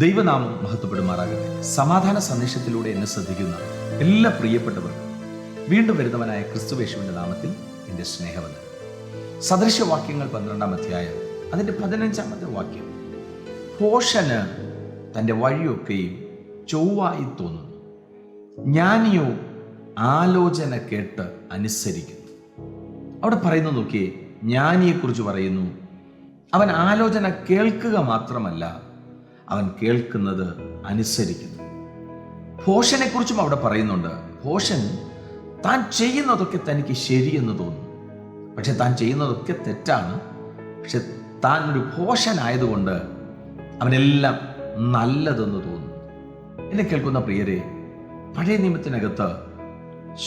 ദൈവനാമം മഹത്വപ്പെടുമാറാകട്ടെ. സമാധാന സന്ദേശത്തിലൂടെ എന്നെ ശ്രദ്ധിക്കുന്ന എല്ലാ പ്രിയപ്പെട്ടവർക്കും വീണ്ടും വരുന്നവനായ ക്രിസ്തുവേശുവിന്റെ നാമത്തിൽ എൻ്റെ സ്നേഹവന്ദനം. സദൃശവാക്യങ്ങൾ 12-ാം അധ്യായം അതിൻ്റെ 15-ാമത്തെ വാക്യം. ഭോഷന് തൻ്റെ വഴിയൊക്കെയും ചൊവ്വായി തോന്നുന്നു, ജ്ഞാനിയോ ആലോചന കേട്ട് അനുസരിക്കുന്നു. അവിടെ പറയുന്നു, നോക്കിയേ, ജ്ഞാനിയെക്കുറിച്ച് പറയുന്നു, അവൻ ആലോചന കേൾക്കുക മാത്രമല്ല, അവൻ കേൾക്കുന്നത് അനുസരിക്കുന്നു. ഭോഷനെ കുറിച്ചും അവിടെ പറയുന്നുണ്ട്. ഭോഷൻ താൻ ചെയ്യുന്നതൊക്കെ തനിക്ക് ശരിയെന്ന് തോന്നുന്നു, പക്ഷെ താൻ ചെയ്യുന്നതൊക്കെ തെറ്റാണ്. പക്ഷെ താൻ ഒരു ഭോഷനായതുകൊണ്ട് അവനെല്ലാം നല്ലതെന്ന് തോന്നുന്നു. എന്നെ കേൾക്കുന്ന പ്രിയരെ, പഴയ നിയമത്തിനകത്ത്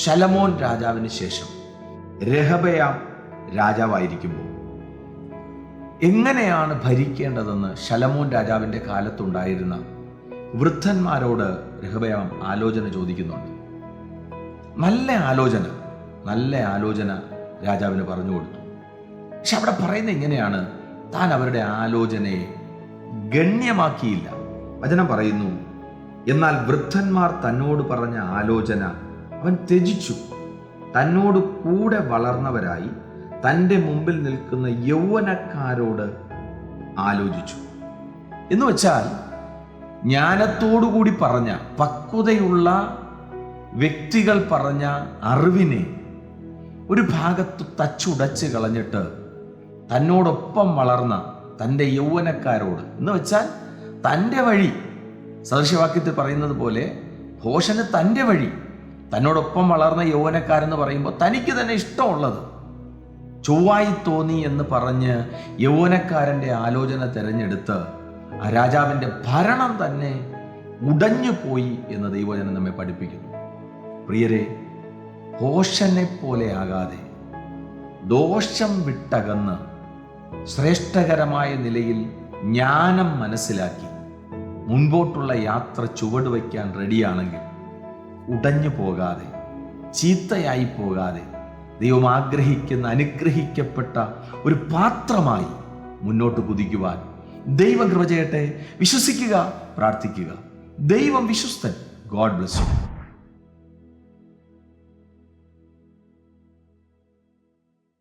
ശലോമോൻ രാജാവിന് ശേഷം രെഹബയാം രാജാവായിരിക്കുമ്പോൾ എങ്ങനെയാണ് ഭരിക്കേണ്ടതെന്ന് ശലോമോൻ രാജാവിൻ്റെ കാലത്തുണ്ടായിരുന്ന വൃദ്ധന്മാരോട് രെഹബയാം ആലോചന ചോദിക്കുന്നുണ്ട്. നല്ല ആലോചന രാജാവിന് പറഞ്ഞു കൊടുത്തു. പക്ഷെ അവിടെ പറയുന്നത് ഇങ്ങനെയാണ്, താൻ അവരുടെ ആലോചനയെ ഗണ്യമാക്കിയില്ല. വചനം പറയുന്നു, എന്നാൽ വൃദ്ധന്മാർ തന്നോട് പറഞ്ഞ ആലോചന അവൻ ത്യജിച്ചു. തന്നോട് കൂടെ വളർന്നവരായി തൻ്റെ മുമ്പിൽ നിൽക്കുന്ന യൗവനക്കാരോട് ആലോചിച്ചു. എന്ന് വെച്ചാൽ, ജ്ഞാനത്തോടുകൂടി പറഞ്ഞ, പക്വതയുള്ള വ്യക്തികൾ പറഞ്ഞ അറിവിനെ ഒരു ഭാഗത്ത് തച്ചുടച്ച് കളഞ്ഞിട്ട് തന്നോടൊപ്പം വളർന്ന തൻ്റെ യൗവനക്കാരോട്, എന്ന് വെച്ചാൽ തൻ്റെ വഴി, സദൃശവാക്യത്തിൽ പറയുന്നത് പോലെ ഭോഷന് തൻ്റെ വഴി, തന്നോടൊപ്പം വളർന്ന യൗവനക്കാരെന്ന് പറയുമ്പോൾ തനിക്ക് തന്നെ ഇഷ്ടമുള്ളത് ചൊവ്വായി തോന്നി എന്ന് പറഞ്ഞ് യൗവനക്കാരൻ്റെ ആലോചന തിരഞ്ഞെടുത്ത് ആ രാജാവിൻ്റെ ഭരണം തന്നെ ഉടഞ്ഞു പോയി എന്ന് ദൈവവചനം നമ്മെ പഠിപ്പിക്കുന്നു. പ്രിയരെ, ഭോഷനെ പോലെ ആകാതെ ദോഷം വിട്ടകന്ന് ശ്രേഷ്ഠകരമായ നിലയിൽ ജ്ഞാനം മനസ്സിലാക്കി മുൻപോട്ടുള്ള യാത്ര ചുവടുവയ്ക്കാൻ റെഡിയാണെങ്കിൽ, ഉടഞ്ഞു പോകാതെ, ചീത്തയായി പോകാതെ, ദൈവം ആഗ്രഹിക്കുന്ന അനുഗ്രഹിക്കപ്പെട്ട ഒരു പാത്രമായി മുന്നോട്ട് കുതിക്കുവാൻ ദൈവം കൃപ ചെയ്യട്ടെ. വിശ്വസിക്കുക, പ്രാർത്ഥിക്കുക. ദൈവം വിശ്വസ്തൻ. God bless U.